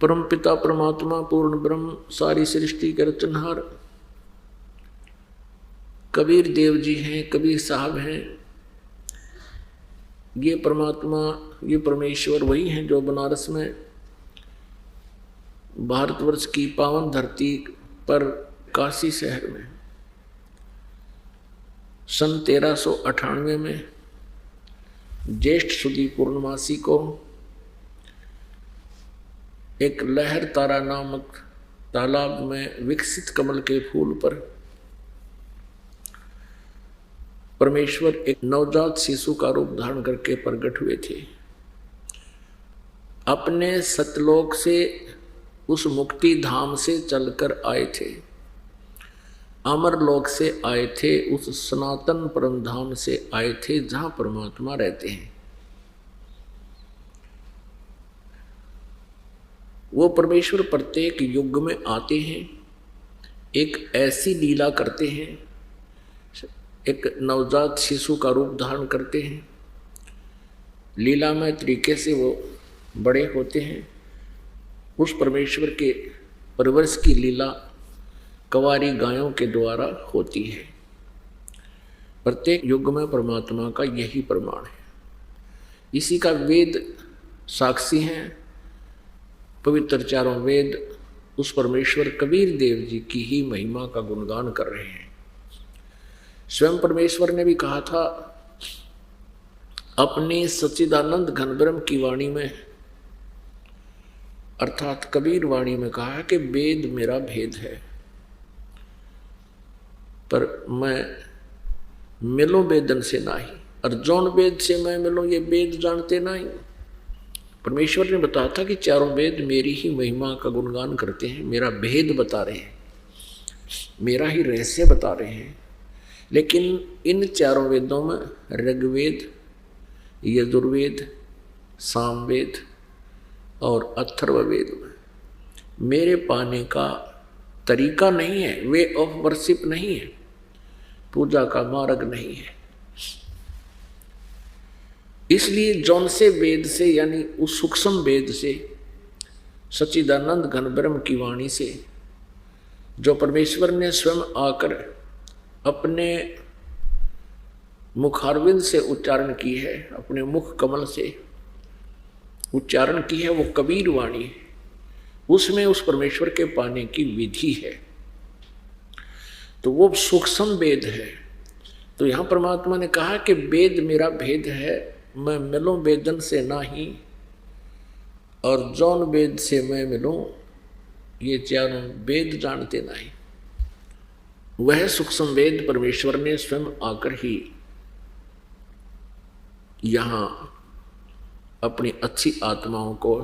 परम पिता परमात्मा पूर्ण ब्रह्म सारी सृष्टि के रचनहार कबीर देव जी हैं, कबीर साहब हैं। ये परमात्मा, ये परमेश्वर वही हैं जो बनारस में भारतवर्ष की पावन धरती पर काशी शहर में सन 1398 में ज्येष्ठ सुदी पूर्णमासी को एक लहर तारा नामक तालाब में विकसित कमल के फूल पर परमेश्वर एक नवजात शिशु का रूप धारण करके प्रकट हुए थे। अपने सतलोक से, उस मुक्ति धाम से चलकर आए थे, अमर लोक से आए थे, उस सनातन परम धाम से आए थे जहां परमात्मा रहते हैं। वो परमेश्वर प्रत्येक युग में आते हैं, एक ऐसी लीला करते हैं, एक नवजात शिशु का रूप धारण करते हैं, लीलामय तरीके से वो बड़े होते हैं। उस परमेश्वर के परवरिश की लीला कवारी गायों के द्वारा होती है। प्रत्येक युग में परमात्मा का यही प्रमाण है। इसी का वेद साक्षी हैं। पवित्र चारों वेद उस परमेश्वर कबीर देव जी की ही महिमा का गुणगान कर रहे हैं। स्वयं परमेश्वर ने भी कहा था अपनी सच्चिदानंद घन ब्रह्म की वाणी में, अर्थात कबीर वाणी में कहा है कि वेद मेरा भेद है, पर मैं मिलूं वेदन से नाही, और जौन वेद से मैं मिलूं ये वेद जानते नहीं। परमेश्वर ने बताया था कि चारों वेद मेरी ही महिमा का गुणगान करते हैं, मेरा भेद बता रहे हैं, मेरा ही रहस्य बता रहे हैं। लेकिन इन चारों वेदों में ऋग्वेद, यजुर्वेद, सामवेद और अथर्ववेद में मेरे पाने का तरीका नहीं है, वे ऑफ वर्शिप नहीं है, पूजा का मार्ग नहीं है। इसलिए जौन से वेद से, यानी उस सूक्ष्म वेद से, सच्चिदानंद घन ब्रह्म की वाणी से, जो परमेश्वर ने स्वयं आकर अपने मुखारविंद से उच्चारण की है, अपने मुख कमल से उच्चारण की है, वो कबीर वाणी है। उसमें उस परमेश्वर के पाने की विधि है, तो वो सूक्ष्म वेद है। तो यहाँ परमात्मा ने कहा कि वेद मेरा भेद है, मैं मिलूं वेदन से नाही, और जौन वेद से मैं मिलूं ये चारों वेद जानते नहीं। वह सूक्ष्म वेद परमेश्वर ने स्वयं आकर ही यहाँ अपनी अच्छी आत्माओं को,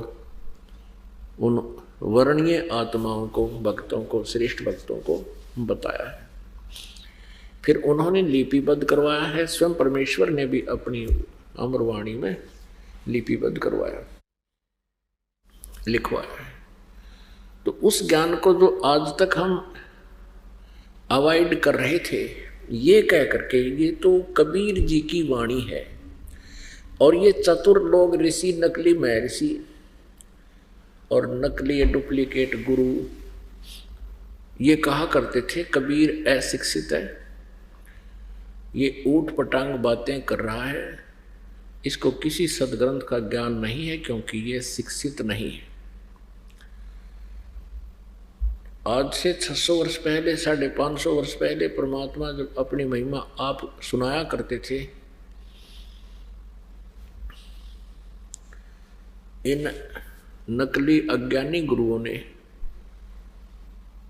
उन वर्णीय आत्माओं को, भक्तों को, श्रेष्ठ भक्तों को बताया है। फिर उन्होंने लिपिबद्ध करवाया है। स्वयं परमेश्वर ने भी अपनी अमरवाणी में लिपिबद्ध करवाया, लिखवाया है। तो उस ज्ञान को जो आज तक हम अवॉइड कर रहे थे, ये कह करके ये तो कबीर जी की वाणी है, और ये चतुर लोग, ऋषि, नकली महर्षि और नकली डुप्लीकेट गुरु, ये कहा करते थे कबीर अशिक्षित है, ये ऊट पटांग बातें कर रहा है, इसको किसी सदग्रंथ का ज्ञान नहीं है, क्योंकि ये शिक्षित नहीं है। आज से 600 वर्ष पहले, 550 वर्ष पहले परमात्मा जब अपनी महिमा आप सुनाया करते थे, इन नकली अज्ञानी गुरुओं ने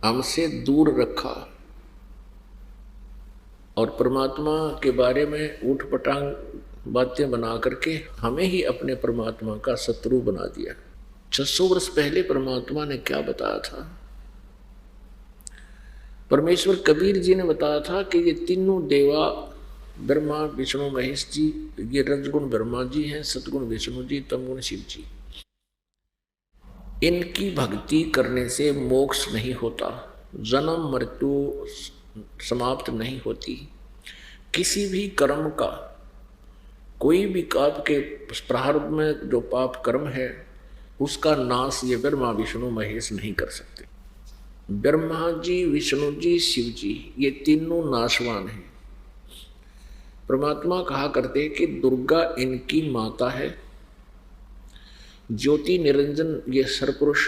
हमसे दूर रखा और परमात्मा के बारे में ऊट पटांग बातें बना करके हमें ही अपने परमात्मा का शत्रु बना दिया। 600 वर्ष पहले परमात्मा ने क्या बताया था? परमेश्वर कबीर जी ने बताया था कि ये तीनों देवा, ब्रह्मा, विष्णु, महेश जी, ये रजगुण ब्रह्मा जी हैं, सतगुण विष्णु जी, तमगुण शिव जी। इनकी भक्ति करने से मोक्ष नहीं होता, जन्म मृत्यु समाप्त नहीं होती। किसी भी कर्म का, कोई भी आपके प्रारब्ध में जो पाप कर्म है उसका नाश ये ब्रह्मा विष्णु महेश नहीं कर सकते। ब्रह्मा जी, विष्णु जी, शिव जी ये तीनों नाशवान हैं। परमात्मा कहा करते कि दुर्गा इनकी माता है, ज्योति निरंजन ये सरपुरुष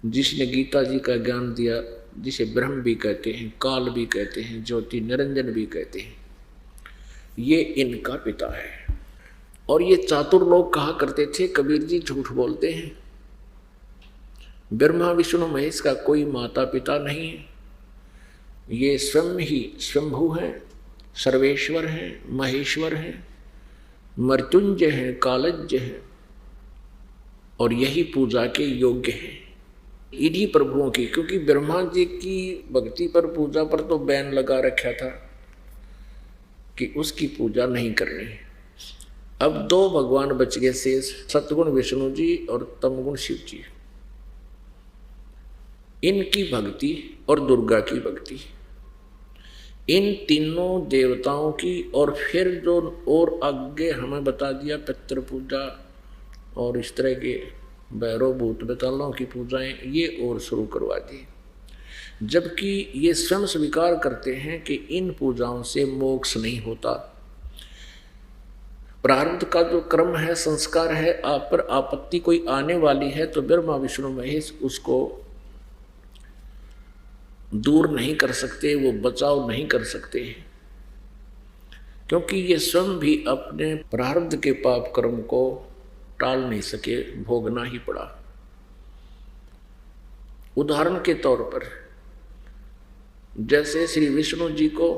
जिसने गीता जी का ज्ञान दिया, जिसे ब्रह्म भी कहते हैं, काल भी कहते हैं, ज्योति निरंजन भी कहते हैं, ये इनका पिता है। और ये चातुर लोग कहा करते थे कबीर जी झूठ बोलते हैं, ब्रह्मा विष्णु महेश का कोई माता पिता नहीं है, ये स्वयं ही स्वयंभू हैं, सर्वेश्वर हैं, महेश्वर हैं, मृत्युंजय हैं, कालज्ञ हैं और यही पूजा के योग्य हैं इन्हीं प्रभुओं की। क्योंकि ब्रह्मा जी की भक्ति पर, पूजा पर तो बैन लगा रखा था कि उसकी पूजा नहीं करनी। अब दो भगवान बच गए शेष, सतगुण विष्णु जी और तमगुण शिव जी। इनकी भक्ति और दुर्गा की भक्ति, इन तीनों देवताओं की, और फिर जो और आगे हमें बता दिया पितृ पूजा और इस तरह के भैरव भूत बेतालों की पूजाएं, ये और शुरू करवा दी। जबकि ये स्वयं स्वीकार करते हैं कि इन पूजाओं से मोक्ष नहीं होता। प्रारब्ध का जो क्रम है, संस्कार है, आप पर आपत्ति कोई आने वाली है तो ब्रह्मा विष्णु महेश उसको दूर नहीं कर सकते, वो बचाव नहीं कर सकते, क्योंकि ये स्वयं भी अपने प्रारब्ध के पाप कर्म को टाल नहीं सके, भोगना ही पड़ा। उदाहरण के तौर पर जैसे श्री विष्णु जी को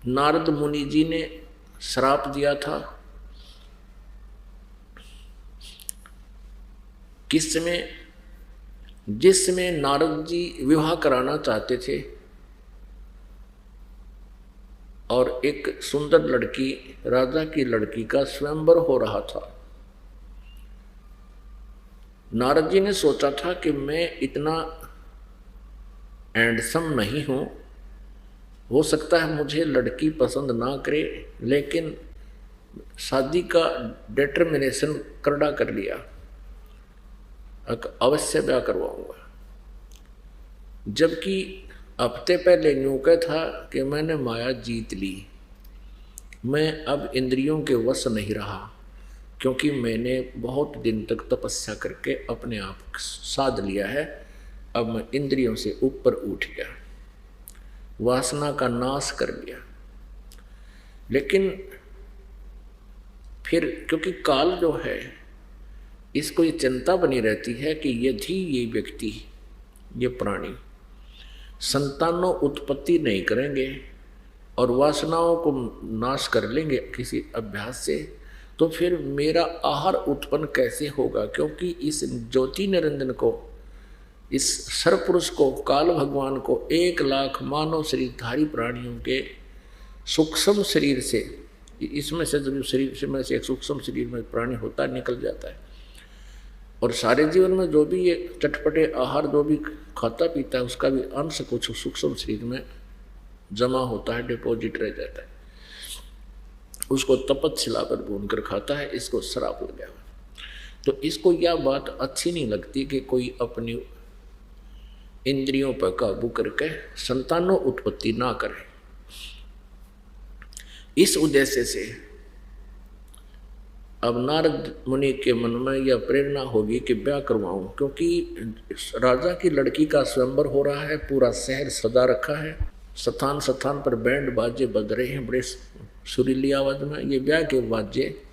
नारद मुनि जी ने श्राप दिया था, किस समय, जिस समय नारद जी विवाह कराना चाहते थे और एक सुंदर लड़की, राजा की लड़की का स्वयंवर हो रहा था। नारद जी ने सोचा था कि मैं इतना हैंडसम नहीं हूं, हो सकता है मुझे लड़की पसंद ना करे, लेकिन शादी का डिटर्मिनेशन करड़ा कर लिया, अवश्य ब्याह करवाऊंगा। जबकि हफ्ते पहले न्यू कहा था कि मैंने माया जीत ली, मैं अब इंद्रियों के वश नहीं रहा, क्योंकि मैंने बहुत दिन तक तपस्या करके अपने आप साध लिया है, अब मैं इंद्रियों से ऊपर उठ गया, वासना का नाश कर लिया। लेकिन फिर क्योंकि काल जो है, इसको ये चिंता बनी रहती है कि यदि ये व्यक्ति, ये प्राणी संतानों उत्पत्ति नहीं करेंगे और वासनाओं को नाश कर लेंगे किसी अभ्यास से, तो फिर मेरा आहार उत्पन्न कैसे होगा? क्योंकि इस ज्योति निरंजन को, इस सरपुरुष को, काल भगवान को 1 लाख मानव शरीरधारी प्राणियों के सूक्ष्म शरीर से, इसमें से जो शरीर में से एक सूक्ष्म शरीर में प्राणी होता है निकल जाता है, और सारे जीवन में जो भी ये चटपटे आहार जो भी खाता पीता है उसका भी अंश कुछ सूक्ष्म शरीर में जमा होता है, डिपॉजिट रह जाता है, उसको तपस्या पर भून कर खाता है। इसको श्राप लग गया। तो इसको यह बात अच्छी नहीं लगती कि कोई अपनी इंद्रियों पर काबू करके संतानों उत्पत्ति ना करे। इस उद्देश्य से अब नारद मुनि के मन में यह प्रेरणा होगी कि ब्याह करवाऊं, क्योंकि राजा की लड़की का स्वयंवर हो रहा है, पूरा शहर सजा रखा है, स्थान स्थान पर बैंड बाजे बज रहे हैं बड़े सुरीली आवाज में। ये ब्याह के बाजे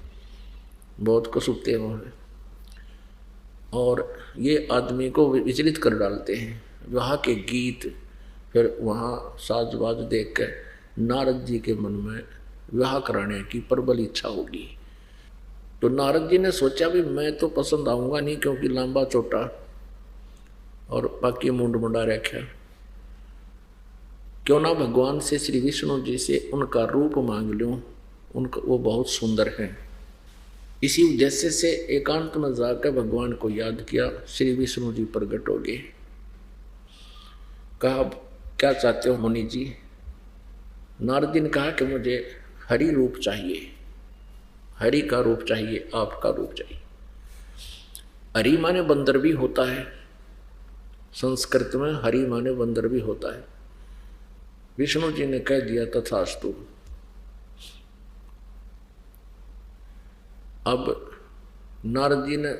बहुत कसूते हुए हैं और ये आदमी को विचलित कर डालते हैं। वहाँ के गीत, फिर वहाँ साजबाज देख कर नारद जी के मन में विवाह कराने की प्रबल इच्छा होगी। तो नारद जी ने सोचा भी मैं तो पसंद आऊँगा नहीं, क्योंकि लंबा चोटा और बाकी मुंड मुंडा रखा, क्यों ना भगवान से, श्री विष्णु जी से उनका रूप मांग लूँ, उनका वो बहुत सुंदर है। इसी उद्देश्य से एकांत में जाकर भगवान को याद किया। श्री विष्णु जी प्रकट हो गए, कहा क्या चाहते हो मुनि जी? नारद जी ने कहा कि मुझे हरि रूप चाहिए, हरि का रूप चाहिए, आपका रूप चाहिए। हरि माने बंदर भी होता है, संस्कृत में हरि माने बंदर भी होता है। विष्णु जी ने कह दिया तथास्तु। अब नारद जी ने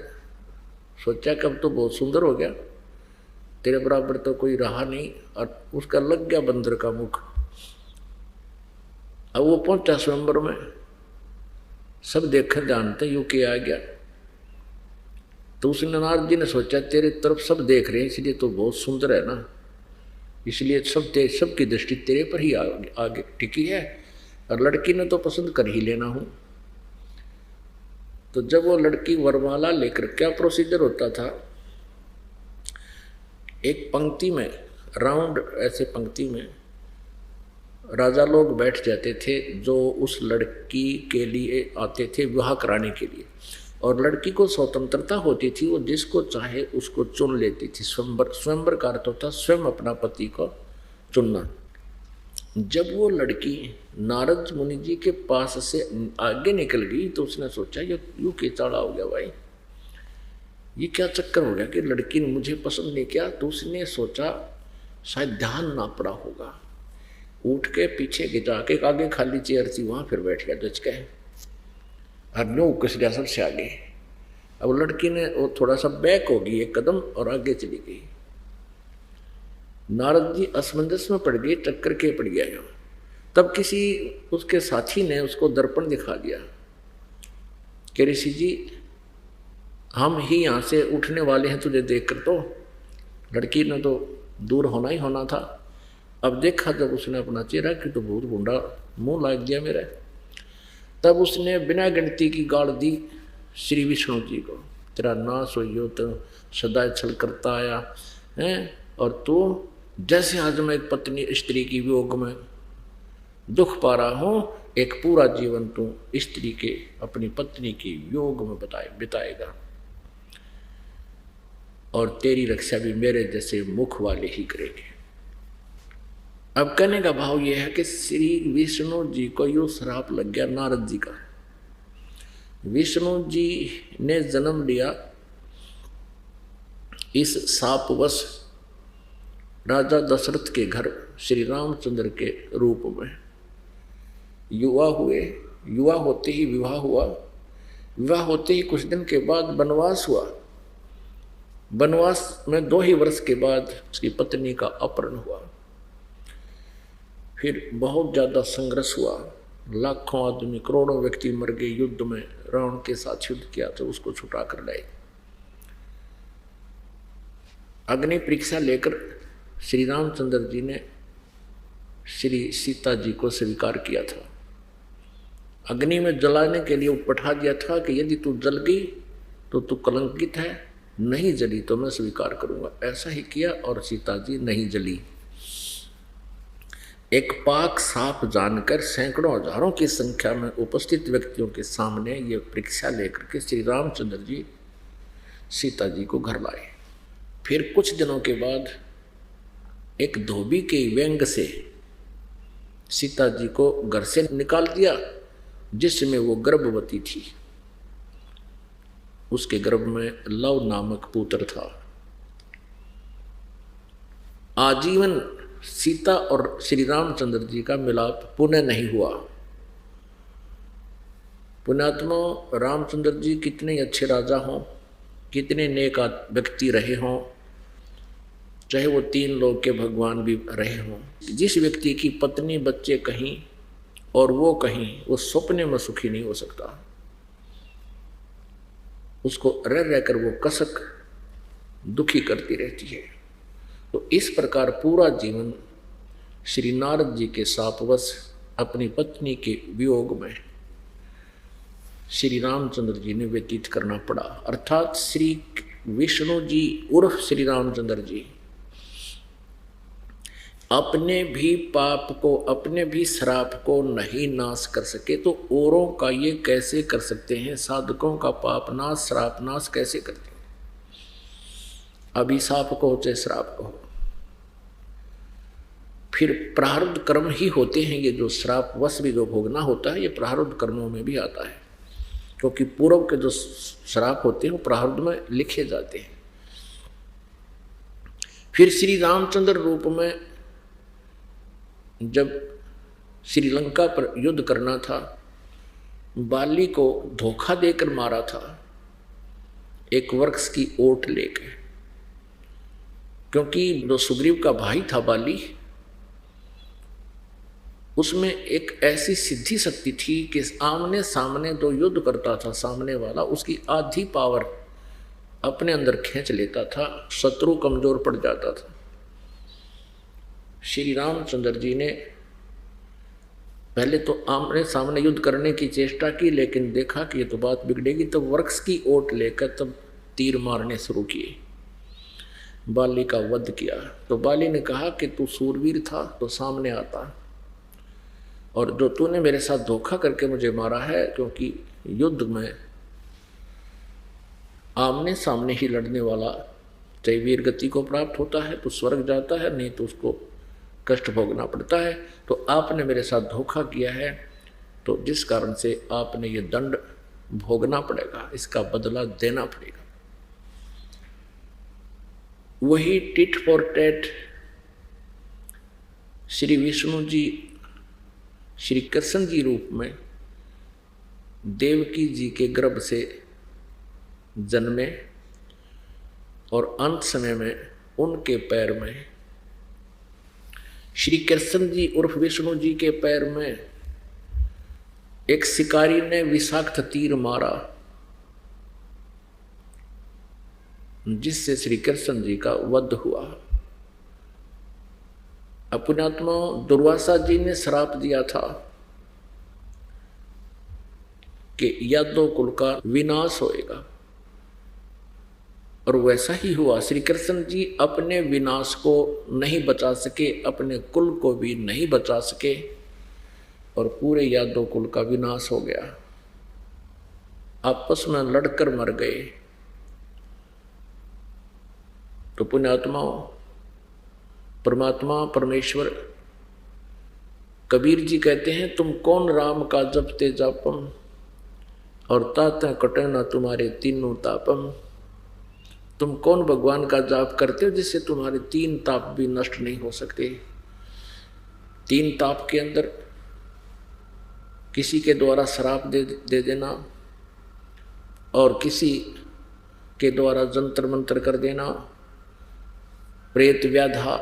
सोचा कि अब तो बहुत सुंदर हो गया, तेरे बराबर तो कोई रहा नहीं, और उसका लग गया बंदर का मुख। अब वो पहुंचा स्वयंवर में, सब देखे जानते यूं के आ गया। तो उसने नारद जी ने सोचा तेरे तरफ सब देख रहे हैं, इसलिए तो बहुत सुंदर है ना, इसलिए सबकी दृष्टि तेरे पर ही आगे टिकी है, और लड़की ने तो पसंद कर ही लेना हूं। तो जब वो लड़की वरमाला लेकर, क्या प्रोसीजर होता था, एक पंक्ति में राउंड, ऐसे पंक्ति में राजा लोग बैठ जाते थे जो उस लड़की के लिए आते थे विवाह कराने के लिए, और लड़की को स्वतंत्रता होती थी, वो जिसको चाहे उसको चुन लेती थी। स्वयंवर का अर्थ होता स्वयं अपना पति को चुनना। जब वो लड़की नारद मुनि जी के पास से आगे निकल गई तो उसने सोचा ये यूं के चाड़ा हो गया भाई, ये क्या चक्कर हो गया कि लड़की ने मुझे पसंद नहीं किया। तो उसने सोचा शायद ध्यान ना पड़ा होगा, उठ के पीछे जाके आगे खाली चेयर थी वहां फिर बैठ गया जच के, और नो कसरिया सबसे आगे। अब लड़की ने वो थोड़ा सा बैक होगी एक कदम और आगे चली गई। नारद जी असमंजस में पड़ गए, चक्कर के पड़ गया। तब किसी उसके साथी ने उसको दर्पण दिखा दिया कि ऋषि जी हम ही यहाँ से उठने वाले हैं तुझे देखकर। तो लड़की ने तो दूर होना ही होना था। अब देखा जब उसने अपना चेहरा कि तो बहुत गुंडा मुंह लाग दिया मेरा। तब उसने बिना गिनती की गाड़ दी श्री विष्णु जी को, तेरा नाश हो तो सदा छल करता आया है, और तू जैसे आज मैं एक पत्नी स्त्री की वियोग में दुख पा रहा हूँ, एक पूरा जीवन तू स्त्री के अपनी पत्नी की वियोग में बिताएगा, और तेरी रक्षा भी मेरे जैसे मुख वाले ही करेंगे। अब कहने का भाव यह है कि श्री विष्णु जी को यो श्राप लग गया नारद जी का। विष्णु जी ने जन्म लिया इस शापवश राजा दशरथ के घर श्री रामचंद्र के रूप में। युवा हुए, युवा होते ही विवाह हुआ, विवाह होते ही कुछ दिन के बाद वनवास हुआ। वनवास में 2 ही वर्ष के बाद उसकी पत्नी का अपहरण हुआ। फिर बहुत ज़्यादा संघर्ष हुआ, लाखों आदमी करोड़ों व्यक्ति मर गए युद्ध में। रावण के साथ युद्ध किया तो उसको छुटा कर लाए। अग्नि परीक्षा लेकर श्री रामचंद्र जी ने श्री सीता जी को स्वीकार किया था। अग्नि में जलाने के लिए पठा दिया था कि यदि तू जल गई तो तू कलंकित है, नहीं जली तो मैं स्वीकार करूंगा। ऐसा ही किया और सीता जी नहीं जली। एक पाक साफ जानकर सैकड़ों हजारों की संख्या में उपस्थित व्यक्तियों के सामने ये परीक्षा लेकर के श्री रामचंद्र जी सीता जी को घर लाए। फिर कुछ दिनों के बाद एक धोबी के व्यंग से सीता जी को घर से निकाल दिया, जिसमें वो गर्भवती थी। उसके गर्भ में लव नामक पुत्र था। आजीवन सीता और श्री रामचंद्र जी का मिलाप पुनः नहीं हुआ। पुण्यात्मा रामचंद्र जी कितने अच्छे राजा हों, कितने नेक व्यक्ति रहे हों, चाहे वो 3 लोक के भगवान भी रहे हों, जिस व्यक्ति की पत्नी बच्चे कहीं और वो कहीं, वो सपने में सुखी नहीं हो सकता। उसको रह रहकर वो कसक दुखी करती रहती है। तो इस प्रकार पूरा जीवन श्री नारद जी के शापवश अपनी पत्नी के वियोग में श्री रामचंद्र जी ने व्यतीत करना पड़ा। अर्थात श्री विष्णु जी उर्फ श्री रामचंद्र जी अपने भी पाप को, अपने भी श्राप को नहीं नाश कर सके तो औरों का ये कैसे कर सकते हैं? साधकों का पाप नाश, श्राप नाश कैसे करते हैं? अभिशाप को चाहे श्राप को, फिर प्रारब्ध कर्म ही होते हैं ये जो श्राप वश भी जो भोगना होता है, ये प्रारब्ध कर्मों में भी आता है। क्योंकि पूर्व के जो श्राप होते हैं वो प्रारब्ध में लिखे जाते हैं। फिर श्री रामचंद्र रूप में जब श्रीलंका पर युद्ध करना था, बाली को धोखा देकर मारा था एक वृक्ष की ओट लेकर, क्योंकि जो सुग्रीव का भाई था बाली, उसमें एक ऐसी सिद्धि शक्ति थी कि आमने सामने जो युद्ध करता था सामने वाला, उसकी आधी पावर अपने अंदर खींच लेता था, शत्रु कमजोर पड़ जाता था। श्री रामचंद्र जी ने पहले तो आमने सामने युद्ध करने की चेष्टा की, लेकिन देखा कि ये तो बात बिगड़ेगी, तो वृक्ष की ओट लेकर तब तीर मारने शुरू किए, बाली का वध किया। तो बाली ने कहा कि तू सूरवीर था तो सामने आता, और जो तूने मेरे साथ धोखा करके मुझे मारा है, क्योंकि युद्ध में आमने सामने ही लड़ने वाला चाहे वीर गति को प्राप्त होता है तो स्वर्ग जाता है, नहीं तो उसको कष्ट भोगना पड़ता है। तो आपने मेरे साथ धोखा किया है, तो जिस कारण से आपने ये दंड भोगना पड़ेगा, इसका बदला देना पड़ेगा। वही tit for tat Shri Vishnu ji Shri Krishna ji रूप में देवकी जी के गर्भ से जन्मे, और अंत समय में उनके पैर में श्री कृष्ण जी उर्फ विष्णु जी के पैर में एक शिकारी ने विषाक्त तीर मारा, जिससे श्री कृष्ण जी का वध हुआ। अपनात्मा दुर्वासा जी ने श्राप दिया था कि यादव कुल का विनाश होएगा, और वैसा ही हुआ। श्री कृष्ण जी अपने विनाश को नहीं बचा सके, अपने कुल को भी नहीं बचा सके, और पूरे यादव कुल का विनाश हो गया। आपस में लड़कर मर गए। तो पुण्यात्माओं, परमात्मा परमेश्वर कबीर जी कहते हैं, तुम कौन राम का जपते जापम, और ताता कटे ना तुम्हारे तीनों तापम। तुम कौन भगवान का जाप करते हो जिससे तुम्हारे तीन ताप भी नष्ट नहीं हो सकते। तीन ताप के अंदर किसी के द्वारा श्राप दे देना, और किसी के द्वारा जंतर मंत्र कर देना, प्रेत व्याधा,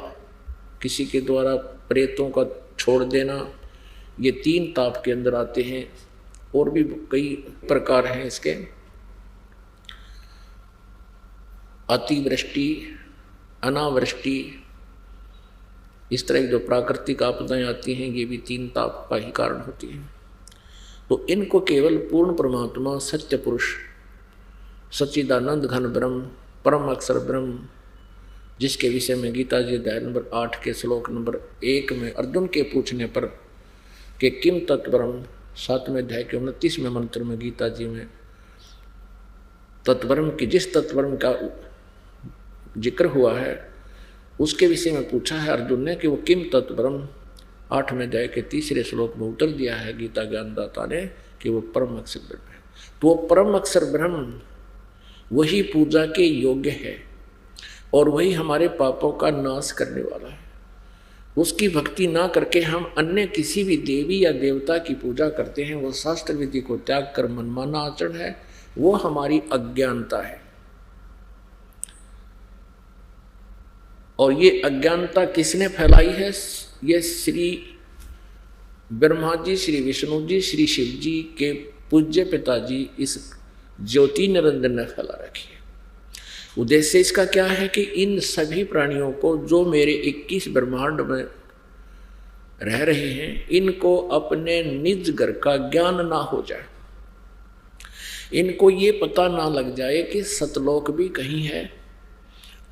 किसी के द्वारा प्रेतों का छोड़ देना, ये तीन ताप के अंदर आते हैं। और भी कई प्रकार हैं इसके, अतिवृष्टि, अनावृष्टि, इस तरह की जो प्राकृतिक आपदाएं आती हैं, ये भी तीन ताप का ही कारण होती हैं। तो इनको केवल पूर्ण परमात्मा सत्य पुरुष सच्चिदानंद घन ब्रह्म परम अक्षर ब्रह्म, जिसके विषय में गीता जी अध्याय नंबर 8 के श्लोक नंबर 1 में अर्जुन के पूछने पर कि किम तत्ब्रह्म, 7वें अध्याय के 29वें मंत्र में गीता जी में तत्ब्रह्म की, जिस तत्ब्रह्म का जिक्र हुआ है उसके विषय में पूछा है अर्जुन ने कि वो किम तत्ब्रह्म, 8वें अध्याय के 3रे श्लोक में उत्तर दिया है गीता ज्ञानदाता ने कि वो परम अक्षर ब्रह्म है। तो वो परम अक्षर ब्रह्म वही पूजा के योग्य है, और वही हमारे पापों का नाश करने वाला है। उसकी भक्ति ना करके हम अन्य किसी भी देवी या देवता की पूजा करते हैं, वो शास्त्र विधि को त्याग कर मनमाना आचरण है, वो हमारी अज्ञानता है। और ये अज्ञानता किसने फैलाई है? ये श्री ब्रह्मा जी, श्री विष्णु जी, श्री शिव जी के पूज्य पिताजी इस ज्योति निरंजन ने फैला रखी है। उद्देश्य इसका क्या है कि इन सभी प्राणियों को, जो मेरे 21 ब्रह्मांड में रह रहे हैं, इनको अपने निज घर का ज्ञान ना हो जाए, इनको ये पता ना लग जाए कि सतलोक भी कहीं है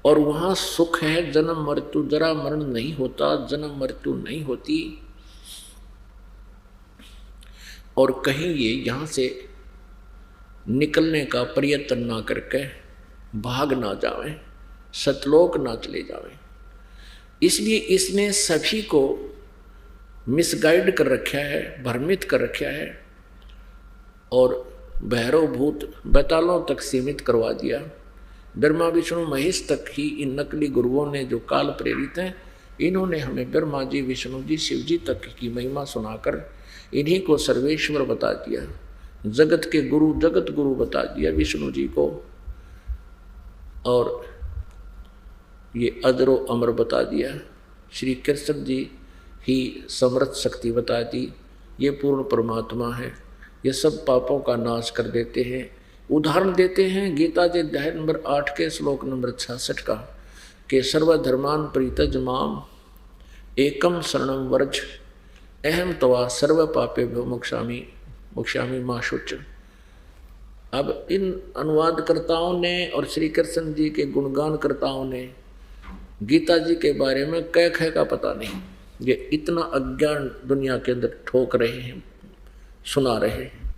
और वहाँ सुख है, जन्म मृत्यु, जरा मरण नहीं होता, जन्म मृत्यु नहीं होती, और कहीं ये यहाँ से निकलने का प्रयत्न ना करके भाग ना जावें, सतलोक ना चले जावें। इसलिए इसने सभी को मिसगाइड कर रखा है, भ्रमित कर रखा है, और भैरव भूत बैतालों तक सीमित करवा दिया। ब्रह्मा विष्णु महेश तक ही इन नकली गुरुओं ने, जो काल प्रेरित हैं, इन्होंने हमें ब्रह्मा जी, विष्णु जी, शिव जी तक की महिमा सुनाकर इन्हीं को सर्वेश्वर बता दिया। जगत के गुरु, जगत गुरु बता दिया विष्णु जी को, और ये अजरो अमर बता दिया। श्री कृष्ण जी ही समर्थ शक्ति बता दी, ये पूर्ण परमात्मा है, ये सब पापों का नाश कर देते हैं। उदाहरण देते हैं गीता जी अध्याय नंबर 8 के श्लोक नंबर 66 का, कि सर्वधर्मान परित्यज माम एकम शरणम व्रज अहम तवा सर्व पापेभ्यो मोक्षामि मा शुच। अब इन अनुवादकर्ताओं ने और श्री कृष्ण जी के गुणगानकर्ताओं ने गीता जी के बारे में कह कह का पता नहीं, ये इतना अज्ञान दुनिया के अंदर ठोक रहे हैं, सुना रहे हैं।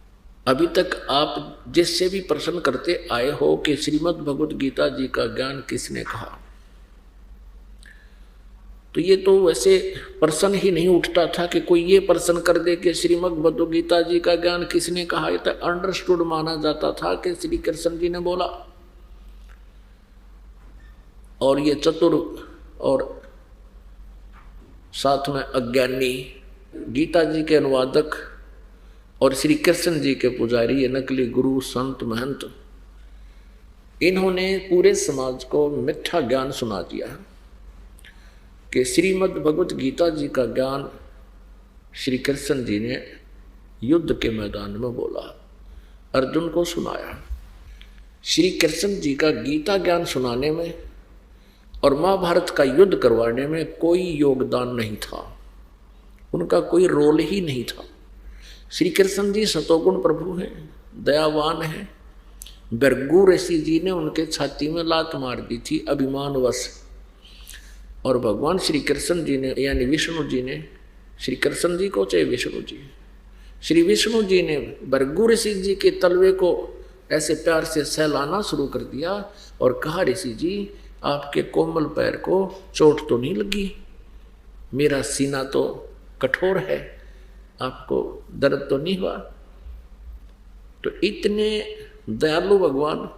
अभी तक आप जिससे भी प्रश्न करते आए हो कि श्रीमद् भगवद गीता जी का ज्ञान किसने कहा, तो ये तो वैसे प्रश्न ही नहीं उठता था कि कोई ये प्रश्न कर दे कि श्रीमद् भगवद गीता जी का ज्ञान किसने कहा। ये तो अंडरस्टूड माना जाता था कि श्री कृष्ण जी ने बोला। और ये चतुर और साथ में अज्ञानी गीता जी के अनुवादक और श्री कृष्ण जी के पुजारी, ये नकली गुरु संत महंत, इन्होंने पूरे समाज को मिथ्या ज्ञान सुना दिया कि श्रीमद् भगवत गीता जी का ज्ञान श्री कृष्ण जी ने युद्ध के मैदान में बोला, अर्जुन को सुनाया। श्री कृष्ण जी का गीता ज्ञान सुनाने में और महाभारत का युद्ध करवाने में कोई योगदान नहीं था, उनका कोई रोल ही नहीं था। श्री कृष्ण जी सतोगुण प्रभु हैं, दयावान हैं। भृगु ऋषि जी ने उनके छाती में लात मार दी थी अभिमानवश, और भगवान श्री कृष्ण जी ने, यानी विष्णु जी ने, श्री कृष्ण जी को चाहे विष्णु जी, श्री विष्णु जी ने भृगु ऋषि जी के तलवे को ऐसे प्यार से सहलाना शुरू कर दिया और कहा, ऋषि जी आपके कोमल पैर को चोट तो नहीं लगी, मेरा सीना तो कठोर है, आपको दर्द तो नहीं हुआ। तो इतने दयालु भगवान,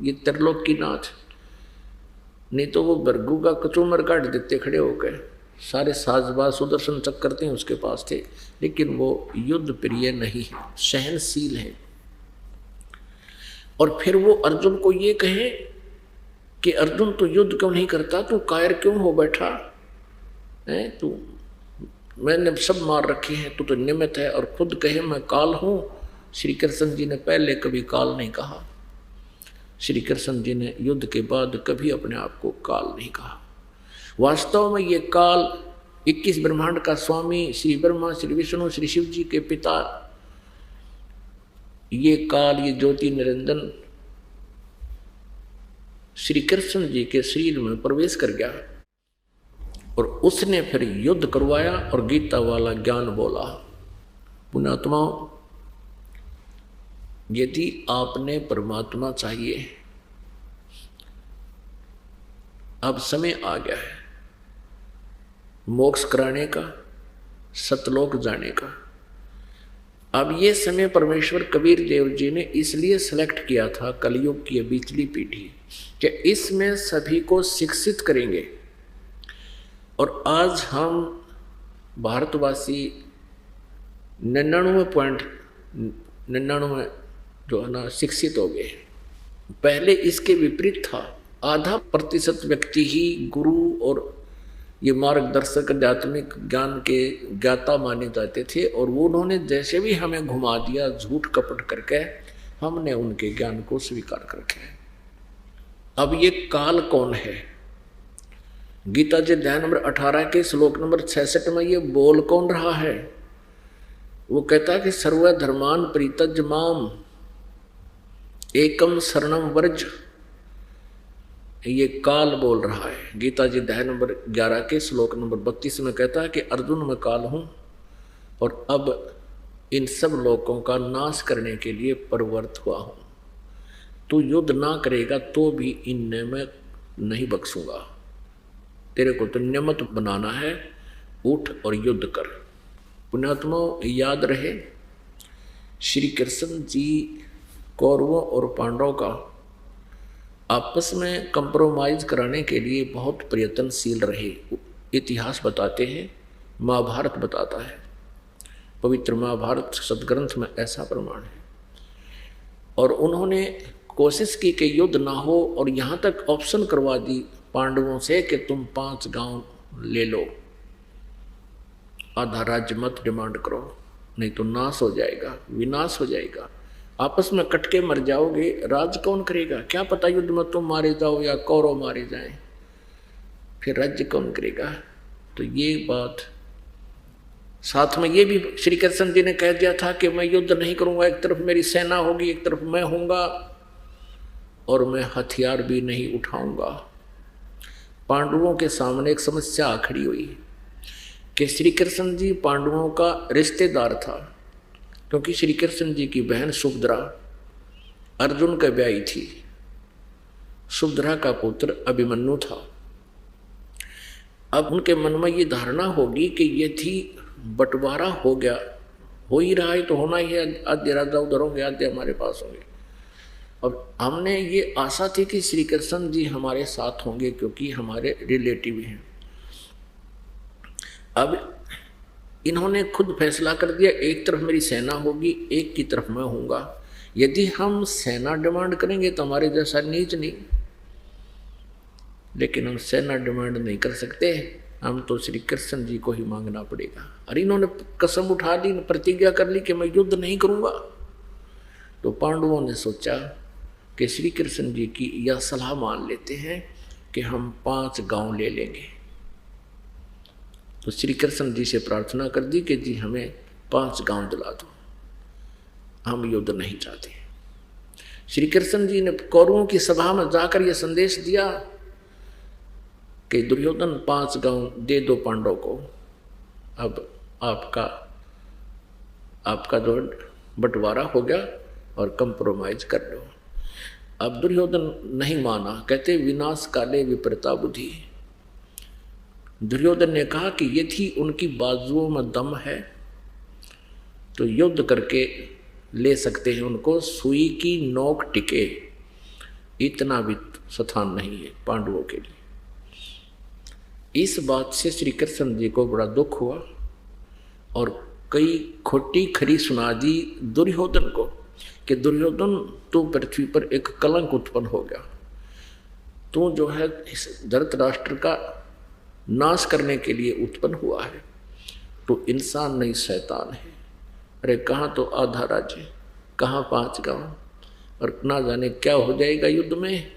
ये त्रिलोकीनाथ, नहीं तो वो भृगु का कचूमर काट देते खड़े होकर। सारे साजबाज सुदर्शन चक्कर उसके पास थे, लेकिन वो युद्ध प्रिय नहीं है, सहनशील है। और फिर वो अर्जुन को ये कहे कि अर्जुन तू युद्ध क्यों नहीं करता, तू कायर क्यों हो बैठा है, तू मैंने सब मार रखे हैं, तू तो निमित्त है। और खुद कहे मैं काल हूँ। श्री कृष्ण जी ने पहले कभी काल नहीं कहा, श्री कृष्ण जी ने युद्ध के बाद कभी अपने आप को काल नहीं कहा। वास्तव में ये काल 21 ब्रह्मांड का स्वामी श्री ब्रह्मा, श्री विष्णु, श्री शिव जी के पिता, ये काल, ये ज्योति निरंजन श्री कृष्ण जी के शरीर में प्रवेश कर गया और उसने फिर युद्ध करवाया और गीता वाला ज्ञान बोला। पुण्यात्माओं, यदि आपने परमात्मा चाहिए, अब समय आ गया है मोक्ष कराने का, सतलोक जाने का। अब ये समय परमेश्वर कबीर देव जी ने इसलिए सेलेक्ट किया था, कलयुग की बीचली पीढ़ी, कि इसमें सभी को शिक्षित करेंगे। और आज हम भारतवासी 99.99 जो है ना शिक्षित हो गए। पहले इसके विपरीत था, आधा प्रतिशत व्यक्ति ही गुरु और ये मार्गदर्शक आध्यात्मिक ज्ञान के ज्ञाता माने जाते थे, और वो उन्होंने जैसे भी हमें घुमा दिया झूठ कपट करके, हमने उनके ज्ञान को स्वीकार करके। अब ये काल कौन है? गीता जी अध्याय नंबर 18 के श्लोक नंबर 66 में ये बोल कौन रहा है? वो कहता है कि सर्वधर्मान परित्यज माम एकम शरणम व्रज। ये काल बोल रहा है। गीता जी अध्याय नंबर 11 के श्लोक नंबर 32 में कहता है कि अर्जुन मैं काल हूँ और अब इन सब लोगों का नाश करने के लिए प्रवृत्त हुआ हूँ। तू युद्ध ना करेगा तो भी इनने मैं नहीं बख्शूंगा। तेरे को तो नियमित बनाना है, उठ और युद्ध कर। पुण्यात्माओं, याद रहे श्री कृष्ण जी कौरवों और पांडवों का आपस में कंप्रोमाइज कराने के लिए बहुत प्रयत्नशील रहे। इतिहास बताते हैं, महाभारत बताता है, पवित्र महाभारत सदग्रंथ में ऐसा प्रमाण है। और उन्होंने कोशिश की कि युद्ध ना हो, और यहाँ तक ऑप्शन करवा दी पांडवों से कि तुम 5 गांव ले लो, आधा राज्य मत डिमांड करो, नहीं तो नाश हो जाएगा, विनाश हो जाएगा, आपस में कट के मर जाओगे, राज कौन करेगा? क्या पता युद्ध में तुम मारे जाओ या कौरव मारे जाएं, फिर राज्य कौन करेगा? तो ये बात साथ में ये भी श्री कृष्ण जी ने कह दिया था कि मैं युद्ध नहीं करूंगा, एक तरफ मेरी सेना होगी, एक तरफ मैं होऊंगा, और मैं हथियार भी नहीं उठाऊंगा। पांडवों के सामने एक समस्या खड़ी हुई कि श्री कृष्ण जी पांडवों का रिश्तेदार था, क्योंकि श्री कृष्ण जी की बहन सुभद्रा अर्जुन का ब्याही थी, सुभद्रा का पुत्र अभिमन्यु था। अब उनके मन में ये धारणा होगी कि यदि बंटवारा हो गया, हो ही रहा है तो होना ही है, आधे राजा उधर होंगे, आधे हमारे पास होंगे। अब हमने ये आशा थी कि श्री कृष्ण जी हमारे साथ होंगे, क्योंकि हमारे रिलेटिव हैं। अब इन्होंने खुद फैसला कर दिया, एक तरफ मेरी सेना होगी, एक की तरफ मैं होऊंगा। यदि हम सेना डिमांड करेंगे तो हमारे जैसा नीच नहीं, लेकिन हम सेना डिमांड नहीं कर सकते, हम तो श्री कृष्ण जी को ही मांगना पड़ेगा। और इन्होंने कसम उठा ली, प्रतिज्ञा कर ली कि मैं युद्ध नहीं करूंगा। तो पांडवों ने सोचा कि श्री कृष्ण जी की यह सलाह मान लेते हैं कि हम 5 गांव ले लेंगे। तो श्री कृष्ण जी से प्रार्थना कर दी कि जी हमें 5 गांव दिला दो, हम युद्ध नहीं चाहते। श्री कृष्ण जी ने कौरवों की सभा में जाकर यह संदेश दिया कि दुर्योधन 5 गांव दे दो पांडव को, अब आपका जो बंटवारा हो गया और कंप्रोमाइज कर लो। अब दुर्योधन नहीं माना, कहते विनाश काले विपरीता बुद्धि। दुर्योधन ने कहा कि यदि उनकी बाजुओं में दम है तो युद्ध करके ले सकते हैं उनको, सुई की नोक टिके इतना भी स्थान नहीं है पांडवों के लिए। इस बात से श्री कृष्ण जी को बड़ा दुख हुआ और कई खोटी खरी सुना दी दुर्योधन को कि दुर्योधन तू पृथ्वी पर एक कलंक उत्पन्न हो गया, तू जो है इस धृतराष्ट्र का नाश करने के लिए उत्पन्न हुआ है, तो इंसान नहीं शैतान है। अरे कहाँ तो आधा राज्य, कहाँ 5 गांव, और ना जाने क्या हो जाएगा युद्ध में।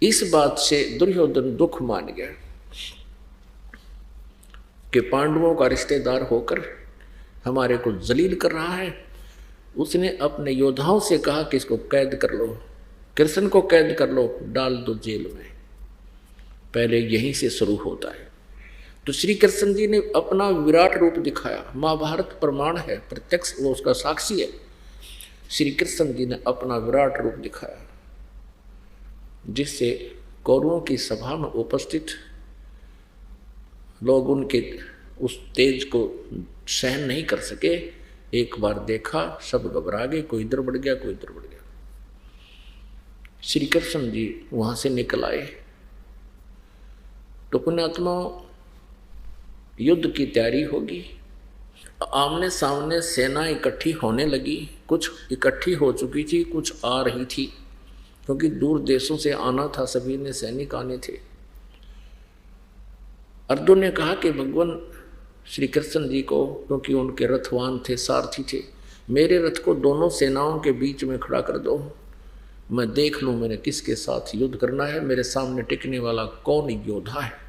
इस बात से दुर्योधन दुख मान गया कि पांडवों का रिश्तेदार होकर हमारे को जलील कर रहा है। उसने अपने योद्धाओं से कहा कि इसको कैद कर लो, कृष्ण को कैद कर लो, डाल दो जेल में। पहले यहीं से शुरू होता है। तो श्री कृष्ण जी ने अपना विराट रूप दिखाया, महाभारत प्रमाण है, प्रत्यक्ष वो उसका साक्षी है। श्री कृष्ण जी ने अपना विराट रूप दिखाया, जिससे कौरवों की सभा में उपस्थित लोग उनके उस तेज को सहन नहीं कर सके। एक बार देखा, सब घबरा गए, कोई इधर बढ़ गया, कोई इधर बढ़ गया। श्री कृष्ण जी वहां से निकल आए तो पुण्यात्मा युद्ध की तैयारी होगी। आमने सामने सेना इकट्ठी होने लगी, कुछ इकट्ठी हो चुकी थी, कुछ आ रही थी, क्योंकि दूर देशों से आना था, सभी ने सैनिक आने थे। अर्जुन ने कहा कि भगवान श्री कृष्ण जी को, क्योंकि उनके रथवान थे, सारथी थे, मेरे रथ को दोनों सेनाओं के बीच में खड़ा कर दो, मैं देख लूँ मैंने किसके साथ युद्ध करना है, मेरे सामने टिकने वाला कौन योद्धा है।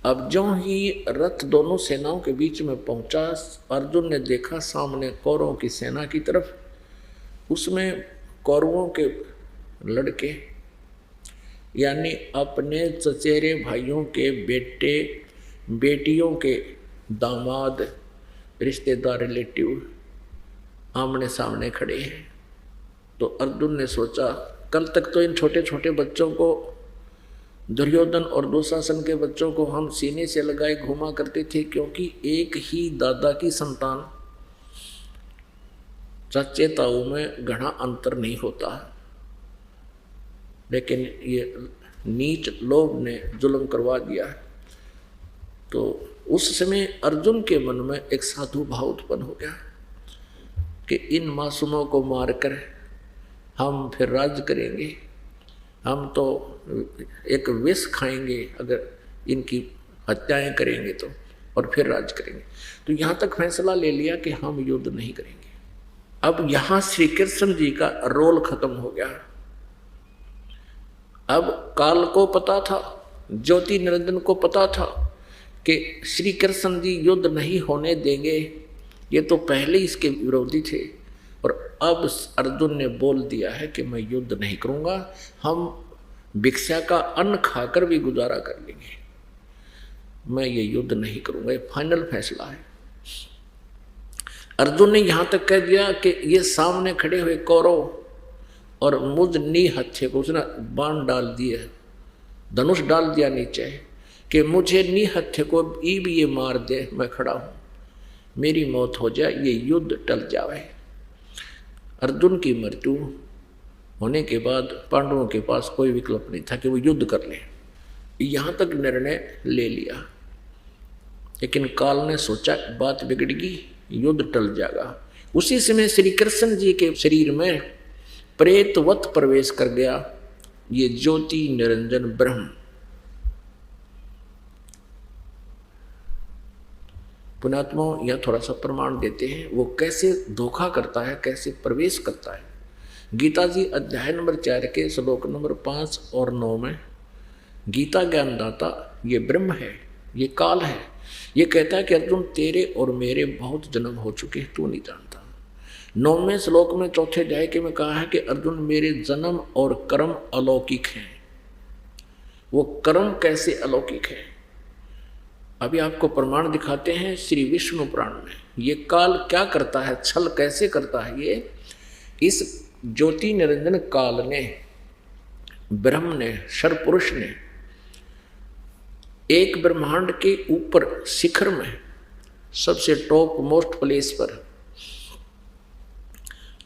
अब जो ही रथ दोनों सेनाओं के बीच में पहुंचा, अर्जुन ने देखा सामने कौरवों की सेना की तरफ, उसमें कौरवों के लड़के यानी अपने चचेरे भाइयों के बेटे बेटियों के दामाद रिश्तेदार रिलेटिव आमने सामने खड़े हैं। तो अर्जुन ने सोचा, कल तक तो इन छोटे छोटे बच्चों को, दुर्योधन और दुशासन के बच्चों को हम सीने से लगाए घुमा करते थे, क्योंकि एक ही दादा की संतान सचेताओं में घना अंतर नहीं होता, लेकिन ये नीच लोभ ने जुल्म करवा दिया है। तो उस समय अर्जुन के मन में एक साधु भाव उत्पन्न हो गया कि इन मासूमों को मारकर हम फिर राज करेंगे, हम तो एक विष खाएंगे अगर इनकी हत्याएं करेंगे तो, और फिर राज करेंगे। तो यहाँ तक फैसला ले लिया कि हम युद्ध नहीं करेंगे। अब यहाँ श्री कृष्ण जी का रोल खत्म हो गया। अब काल को पता था, ज्योति निरंजन को पता था कि श्री कृष्ण जी युद्ध नहीं होने देंगे, ये तो पहले ही इसके विरोधी थे। और अब अर्जुन ने बोल दिया है कि मैं युद्ध नहीं करूंगा, हम भिक्षा का अन्न खाकर भी गुजारा कर लेंगे, मैं ये युद्ध नहीं करूंगा। ये फाइनल फैसला है। अर्जुन ने यहां तक कह दिया कि ये सामने खड़े हुए कौरव और मुझ निहत्थे को उसने बाण डाल दिए, धनुष डाल दिया नीचे कि मुझे निहत्थे को भी ये मार दे, मैं खड़ा हूं, मेरी मौत हो जाए, ये युद्ध टल जाए। अर्जुन की मृत्यु होने के बाद पांडवों के पास कोई विकल्प नहीं था कि वो युद्ध कर लें। यहाँ तक निर्णय ले लिया, लेकिन काल ने सोचा बात बिगड़गी, युद्ध टल जाएगा। उसी समय श्री कृष्ण जी के शरीर में प्रेतवत प्रवेश कर गया ये ज्योति निरंजन ब्रह्म। पुण्यात्मा यह थोड़ा सा प्रमाण देते हैं वो कैसे धोखा करता है, कैसे प्रवेश करता है। गीता जी अध्याय नंबर 4 के श्लोक नंबर 5 और 9 में गीता ज्ञानदाता ये ब्रह्म है, ये काल है, ये कहता है कि अर्जुन तेरे और मेरे बहुत जन्म हो चुके हैं, तू नहीं जानता। 9वें श्लोक में 4थे अध्याय के में कहा है कि अर्जुन मेरे जन्म और कर्म अलौकिक हैं। वो कर्म कैसे अलौकिक है, अभी आपको प्रमाण दिखाते हैं श्री विष्णु पुराण में। ये काल क्या करता है, छल कैसे करता है, ये इस ज्योति निरंजन काल ने, ब्रह्म ने, सर्वपुरुष ने एक ब्रह्मांड के ऊपर शिखर में सबसे टॉप मोस्ट प्लेस पर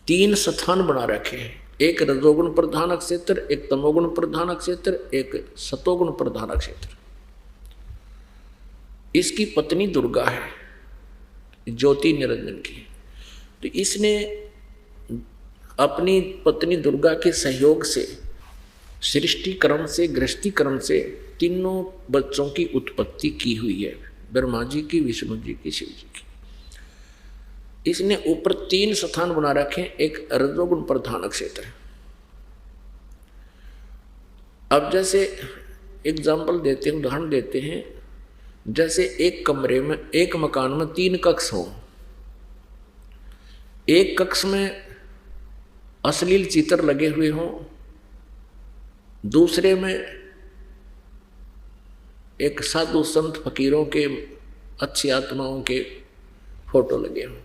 3 स्थान बना रखे हैं। एक रजोगुण प्रधान क्षेत्र, एक तमोगुण प्रधान क्षेत्र, एक सतोगुण प्रधान क्षेत्र। इसकी पत्नी दुर्गा है, ज्योति निरंजन की। तो इसने अपनी पत्नी दुर्गा के सहयोग से सृष्टि क्रम से, गृहस्थी क्रम से तीनों बच्चों की उत्पत्ति की हुई है, ब्रह्मा जी की, विष्णु जी की, शिव जी की। इसने ऊपर 3 स्थान बना रखे, एक रजोगुण प्रधान क्षेत्र। अब जैसे एग्जाम्पल देते हैं, उदाहरण देते हैं, जैसे एक कमरे में, एक मकान में 3 कक्ष हो, एक कक्ष में अश्लील चित्र लगे हुए हों, दूसरे में एक साधु संत फकीरों के, अच्छी आत्माओं के फोटो लगे हों,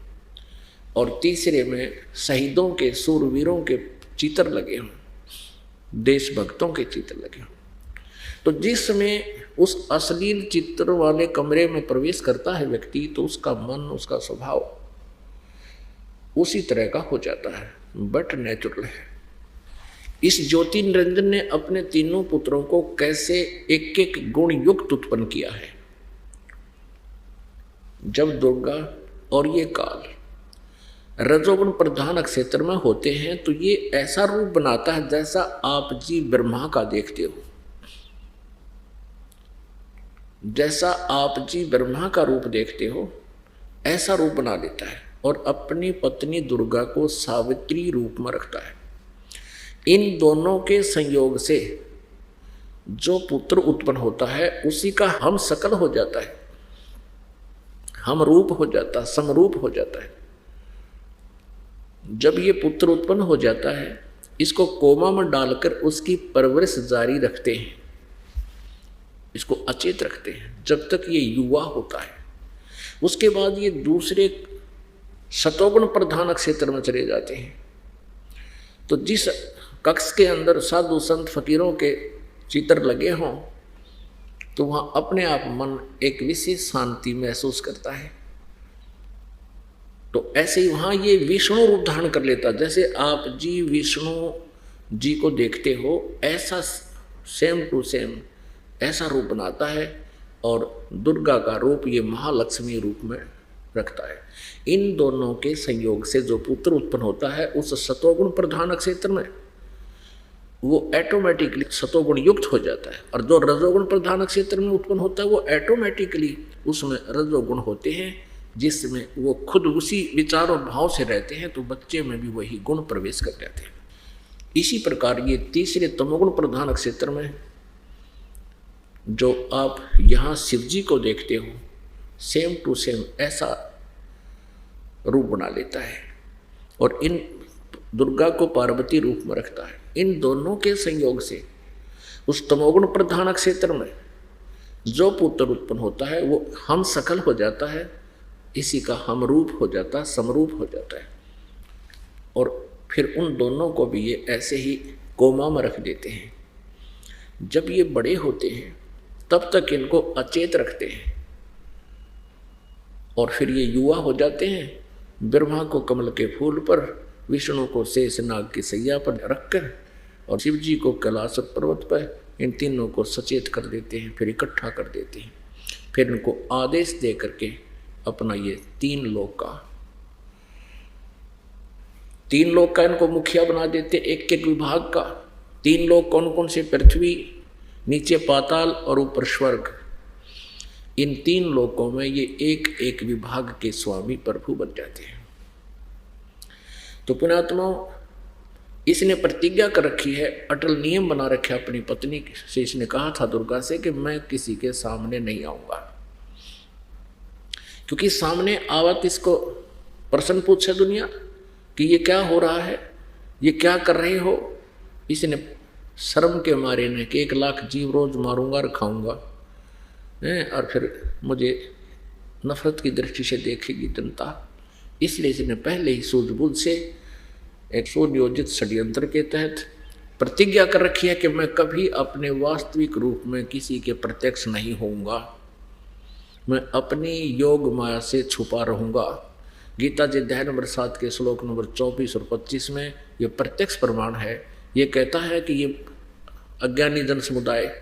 और तीसरे में शहीदों के, सूरवीरों के चित्र लगे हों, देशभक्तों के चित्र लगे हों। तो जिस समय उस अश्लील चित्र वाले कमरे में प्रवेश करता है व्यक्ति, तो उसका मन, उसका स्वभाव उसी तरह का हो जाता है, बट नेचुरल है। इस ज्योति निरंजन ने अपने तीनों पुत्रों को कैसे एक एक गुण युक्त उत्पन्न किया है। जब दुर्गा और ये काल रजोगुण प्रधान क्षेत्र में होते हैं, तो ये ऐसा रूप बनाता है जैसा आप जी ब्रह्मा का देखते हो, जैसा आप जी ब्रह्मा का रूप देखते हो ऐसा रूप बना देता है, और अपनी पत्नी दुर्गा को सावित्री रूप में रखता है। इन दोनों के संयोग से जो पुत्र उत्पन्न होता है उसी का हम शकल हो जाता है, हम रूप हो जाता, समरूप हो जाता है। जब ये पुत्र उत्पन्न हो जाता है, इसको कोमा में डालकर उसकी परवरिश जारी रखते हैं, इसको अचेत रखते हैं जब तक ये युवा होता है। उसके बाद ये दूसरे सतोगुण प्रधान क्षेत्र में चले जाते हैं। तो जिस कक्ष के अंदर साधु संत फकीरों के चित्र लगे हों, तो वहाँ अपने आप मन एक विशेष शांति महसूस करता है। तो ऐसे ही वहाँ ये विष्णु रूप धारण कर लेता। जैसे आप जी विष्णु जी को देखते हो, ऐसा सेम टू सेम ऐसा रूप बनाता है, और दुर्गा का रूप ये महालक्ष्मी रूप में रखता है। इन दोनों के संयोग से जो पुत्र उत्पन्न होता है उस सतोगुण प्रधान क्षेत्र में वो ऑटोमेटिकली सतोगुण युक्त हो जाता है, और जो रजोगुण प्रधान क्षेत्र में उत्पन्न होता है वो ऑटोमेटिकली उसमें रजोगुण होते हैं, जिसमें वो खुद उसी विचार और भाव से रहते हैं, तो बच्चे में भी वही गुण प्रवेश कर जाते हैं। इसी प्रकार ये तीसरे तमोगुण प्रधान क्षेत्र में जो आप यहाँ शिव जी को देखते हो, सेम टू सेम ऐसा रूप बना लेता है, और इन दुर्गा को पार्वती रूप में रखता है। इन दोनों के संयोग से उस तमोगुण प्रधान क्षेत्र में जो पुत्र उत्पन्न होता है वो हम सकल हो जाता है, इसी का हम रूप हो जाता है, समरूप हो जाता है। और फिर उन दोनों को भी ये ऐसे ही कोमा में रख देते हैं। जब ये बड़े होते हैं तब तक इनको अचेत रखते हैं, और फिर ये युवा हो जाते हैं। ब्रह्मा को कमल के फूल पर, विष्णु को शेष नाग की सैया पर रखकर, और शिव जी को कैलाश पर्वत पर, इन तीनों को सचेत कर देते हैं, फिर इकट्ठा कर देते हैं। फिर इनको आदेश दे करके अपना ये तीन लोक का इनको मुखिया बना देते, एक एक विभाग का। तीन लोक कौन कौन से? पृथ्वी, नीचे पाताल और ऊपर स्वर्ग। इन तीन लोकों में ये एक एक विभाग के स्वामी प्रभु बन जाते हैं। तो पुण्यात्माओं, इसने प्रतिज्ञा कर रखी है, अटल नियम बना रखे अपनी पत्नी से। इसने कहा था दुर्गा से कि मैं किसी के सामने नहीं आऊंगा, क्योंकि सामने आवत इसको प्रश्न पूछे दुनिया कि ये क्या हो रहा है, ये क्या कर रहे हो। इसने शर्म के मारे ने कि 1 लाख जीव रोज मारूंगा और खाऊंगा, और फिर मुझे नफरत की दृष्टि से देखेगी जनता। इसलिए इसने पहले ही सूझबूझ से एक सुनियोजित षड्यंत्र के तहत प्रतिज्ञा कर रखी है कि मैं कभी अपने वास्तविक रूप में किसी के प्रत्यक्ष नहीं होऊंगा, मैं अपनी योग माया से छुपा रहूंगा। गीता जी अध्याय नंबर 7 के श्लोक नंबर 24 और 25 में ये प्रत्यक्ष प्रमाण है। ये कहता है कि ये अज्ञानी जन समुदाय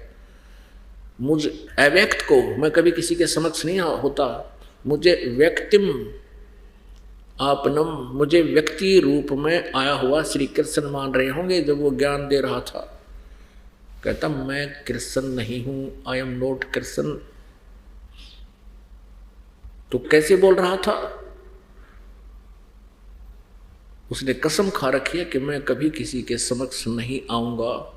मुझ अव्यक्त को, मैं कभी किसी के समक्ष नहीं होता, मुझे व्यक्तिम आपनम, मुझे व्यक्ति रूप में आया हुआ श्री कृष्ण मान रहे होंगे। जब वो ज्ञान दे रहा था, कहता मैं कृष्ण नहीं हूं, आई एम नॉट कृष्ण। तो कैसे बोल रहा था? उसने कसम खा रखी है कि मैं कभी किसी के समक्ष नहीं आऊंगा,